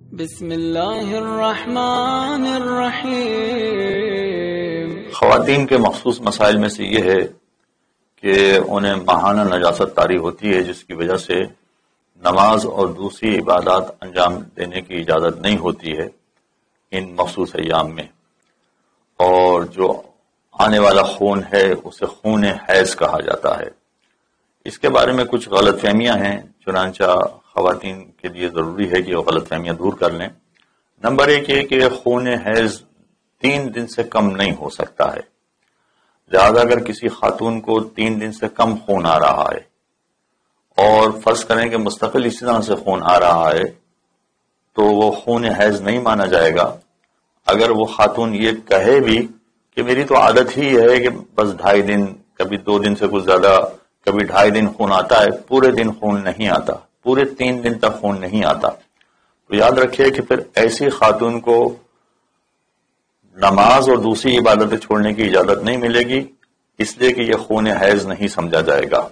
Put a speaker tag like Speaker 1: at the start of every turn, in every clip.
Speaker 1: بسم اللہ الرحمن الرحیم۔
Speaker 2: خواتین کے مخصوص مسائل میں سے یہ ہے کہ انہیں ماہانہ نجاست طاری ہوتی ہے، جس کی وجہ سے نماز اور دوسری عبادات انجام دینے کی اجازت نہیں ہوتی ہے ان مخصوص ایام میں، اور جو آنے والا خون ہے اسے خون حیض کہا جاتا ہے۔ اس کے بارے میں کچھ غلط فہمیاں ہیں، چنانچہ خواتین کے لیے ضروری ہے کہ وہ غلط فہمیاں دور کر لیں۔ نمبر ایک یہ کہ خون حیض 3 دن سے کم نہیں ہو سکتا ہے، لہذا اگر کسی خاتون کو 3 دن سے کم خون آ رہا ہے اور فرض کریں کہ مستقل اسی طرح سے خون آ رہا ہے تو وہ خون حیض نہیں مانا جائے گا۔ اگر وہ خاتون یہ کہے بھی کہ میری تو عادت ہی ہے کہ بس 2.5 دن، کبھی 2 دن سے کچھ زیادہ، کبھی 2.5 دن خون آتا ہے، پورے دن خون نہیں آتا، پورے 3 دن تک خون نہیں آتا، تو یاد رکھیے کہ پھر ایسی خاتون کو نماز اور دوسری عبادتیں چھوڑنے کی اجازت نہیں ملے گی، اس لیے کہ یہ خون حیض نہیں سمجھا جائے گا۔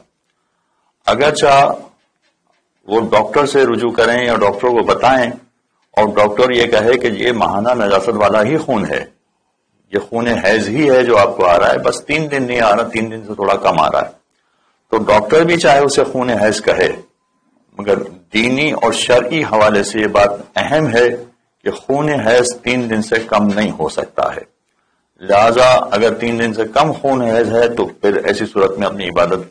Speaker 2: اگرچہ وہ ڈاکٹر سے رجوع کریں یا ڈاکٹر کو بتائیں اور ڈاکٹر یہ کہے کہ یہ ماہانہ نجاست والا ہی خون ہے، یہ خون حیض ہی ہے جو آپ کو آ رہا ہے، بس 3 دن نہیں آ رہا، 3 دن سے تھوڑا کم آ رہا ہے، تو ڈاکٹر بھی چاہے اسے خون حیض کہے، مگر دینی اور شرعی حوالے سے یہ بات اہم ہے کہ خون حیض 3 دن سے کم نہیں ہو سکتا ہے، لہذا اگر 3 دن سے کم خون حیض ہے تو پھر ایسی صورت میں اپنی عبادت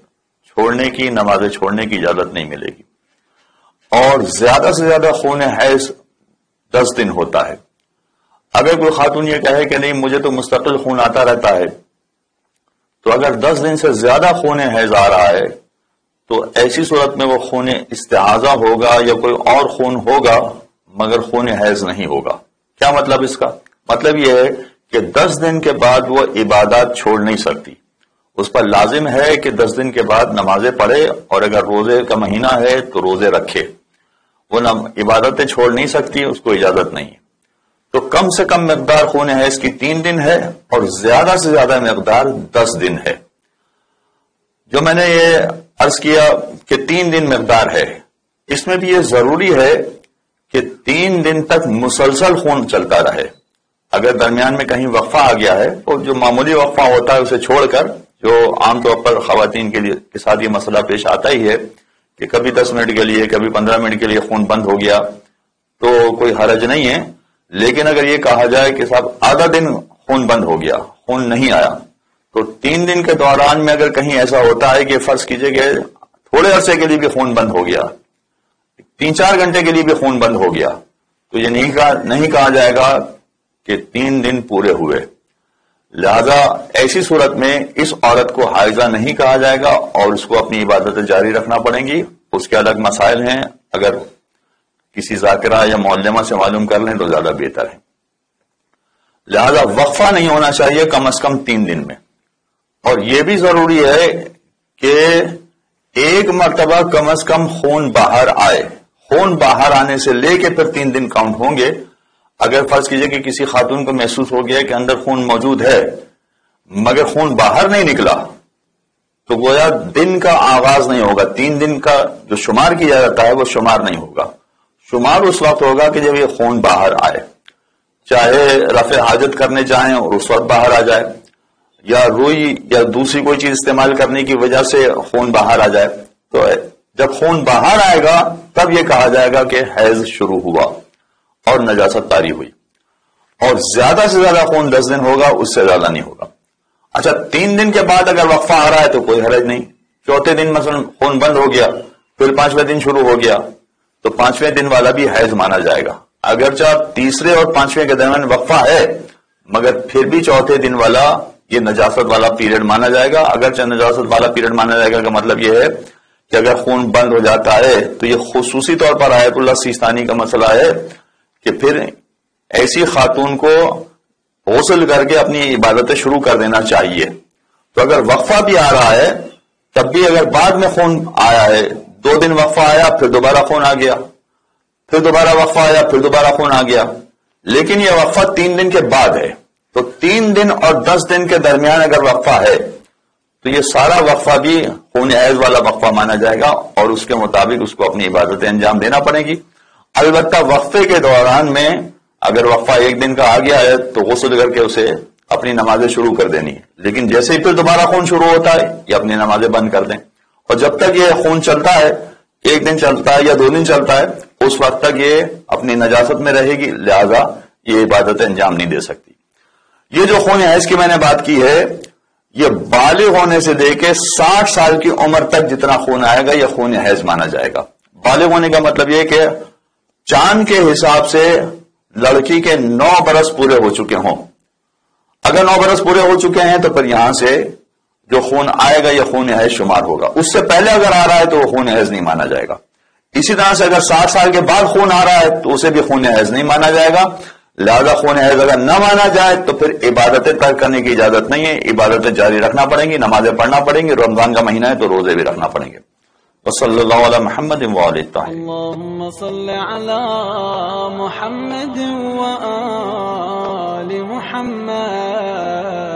Speaker 2: چھوڑنے کی، نمازیں چھوڑنے کی اجازت نہیں ملے گی۔ اور زیادہ سے زیادہ خون حیض 10 دن ہوتا ہے۔ اگر کوئی خاتون یہ کہے کہ نہیں مجھے تو مستقل خون آتا رہتا ہے، تو اگر 10 دن سے زیادہ خون حیض آ رہا ہے تو ایسی صورت میں وہ خون استحاضہ ہوگا یا کوئی اور خون ہوگا مگر خون حیض نہیں ہوگا۔ کیا مطلب اس کا؟ مطلب یہ ہے کہ 10 دن کے بعد وہ عبادات چھوڑ نہیں سکتی، اس پر لازم ہے کہ 10 دن کے بعد نمازیں پڑھے، اور اگر روزے کا مہینہ ہے تو روزے رکھے، وہ عبادتیں چھوڑ نہیں سکتی، اس کو اجازت نہیں ہے۔ تو کم سے کم مقدار خون حیض کی 3 دن ہے اور زیادہ سے زیادہ مقدار 10 دن ہے۔ جو میں نے یہ عرض کیا کہ 3 دن مقدار ہے، اس میں بھی یہ ضروری ہے کہ 3 دن تک مسلسل خون چلتا رہے۔ اگر درمیان میں کہیں وقفہ آ گیا ہے تو جو معمولی وقفہ ہوتا ہے اسے چھوڑ کر، جو عام طور پر خواتین کے ساتھ یہ مسئلہ پیش آتا ہی ہے کہ کبھی 10 منٹ کے لیے، کبھی 15 منٹ کے لیے خون بند ہو گیا تو کوئی حرج نہیں ہے، لیکن اگر یہ کہا جائے کہ صاحب آدھا دن خون بند ہو گیا، خون نہیں آیا، تو 3 دن کے دوران میں اگر کہیں ایسا ہوتا ہے کہ فرض کیجئے کہ تھوڑے عرصے کے لیے بھی خون بند ہو گیا، 3-4 گھنٹے کے لیے بھی خون بند ہو گیا، تو یہ نہیں کہا جائے گا کہ 3 دن پورے ہوئے۔ لہذا ایسی صورت میں اس عورت کو حائضہ نہیں کہا جائے گا اور اس کو اپنی عبادتیں جاری رکھنا پڑیں گی۔ اس کے الگ مسائل ہیں، اگر کسی ذاکرہ یا معلمہ سے معلوم کر لیں تو زیادہ بہتر ہے۔ لہذا وقفہ نہیں ہونا چاہیے کم از کم 3 دن میں، اور یہ بھی ضروری ہے کہ ایک مرتبہ کم از کم خون باہر آئے۔ خون باہر آنے سے لے کے پھر 3 دن کاؤنٹ ہوں گے۔ اگر فرض کیجئے کہ کسی خاتون کو محسوس ہو گیا کہ اندر خون موجود ہے مگر خون باہر نہیں نکلا، تو گویا دن کا آغاز نہیں ہوگا، 3 دن کا جو شمار کیا جاتا ہے وہ شمار نہیں ہوگا، شمار اس وقت ہوگا کہ جب یہ خون باہر آئے، چاہے رفع حاجت کرنے جائیں اور اس وقت باہر آ جائے، یا روئی یا دوسری کوئی چیز استعمال کرنے کی وجہ سے خون باہر آ جائے، تو جب خون باہر آئے گا تب یہ کہا جائے گا کہ حیض شروع ہوا اور نجاست طاری ہوئی، اور زیادہ سے زیادہ خون 10 دن ہوگا، اس سے زیادہ نہیں ہوگا۔ اچھا 3 دن کے بعد اگر وقفہ آ رہا ہے تو کوئی حرج نہیں، 4تھے دن مثلا خون بند ہو گیا، پھر 5ویں دن شروع ہو گیا تو 5ویں دن والا بھی حیض مانا جائے گا، اگرچہ تیسرے اور 5ویں کے درمیان وقفہ ہے مگر پھر بھی 4تھے دن والا یہ نجاست والا پیریڈ مانا جائے گا۔ اگرچہ نجاست والا پیریڈ مانا جائے گا کا مطلب یہ ہے کہ اگر خون بند ہو جاتا ہے تو یہ خصوصی طور پر آیت اللہ سیستانی کا مسئلہ ہے کہ پھر ایسی خاتون کو غسل کر کے اپنی عبادتیں شروع کر دینا چاہیے۔ تو اگر وقفہ بھی آ رہا ہے تب بھی اگر بعد میں خون آیا ہے، 2 دن وقفہ آیا پھر دوبارہ خون آ گیا، پھر دوبارہ وقفہ آیا پھر دوبارہ خون آ گیا، لیکن یہ وقفہ 3 دن کے بعد ہے، تو 3 دن اور 10 دن کے درمیان اگر وقفہ ہے تو یہ سارا وقفہ بھی خون حیض والا وقفہ مانا جائے گا، اور اس کے مطابق اس کو اپنی عبادتیں انجام دینا پڑے گی۔ البتہ وقفے کے دوران میں اگر وقفہ 1 دن کا آ گیا ہے تو غسل کر کے اسے اپنی نمازیں شروع کر دینی ہے، لیکن جیسے ہی پھر دوبارہ خون شروع ہوتا ہے یہ اپنی نمازیں بند کر دیں، اور جب تک یہ خون چلتا ہے 1 دن چلتا ہے یا 2 دن چلتا ہے اس وقت تک یہ اپنی نجاست میں رہے گی، لہذا یہ عبادت انجام نہیں دے سکتی۔ یہ جو خون حیض کی میں نے بات کی ہے یہ بالغ ہونے سے لے کے 60 سال کی عمر تک جتنا خون آئے گا یہ خون حیض مانا جائے گا۔ بالغ ہونے کا مطلب یہ کہ چاند کے حساب سے لڑکی کے 9 برس پورے ہو چکے ہوں، اگر 9 برس پورے ہو چکے ہیں تو پھر یہاں سے جو خون آئے گا یہ خون حیض شمار ہوگا، اس سے پہلے اگر آ رہا ہے تو وہ خون حیض نہیں مانا جائے گا۔ اسی طرح سے اگر 60 سال کے بعد خون آ رہا ہے تو اسے بھی خون حیض نہیں مانا جائے گا، لہذا خون حیض اگر نہ مانا جائے تو پھر عبادتیں ترک کرنے کی اجازت نہیں ہے، عبادتیں جاری رکھنا پڑیں گی، نمازیں پڑھنا پڑیں گی، رمضان کا مہینہ ہے تو روزے بھی رکھنا پڑیں گے۔ وصلی اللہ علی محمد وآلہ الطاہرین۔
Speaker 1: اللهم صل على محمد وآل محمد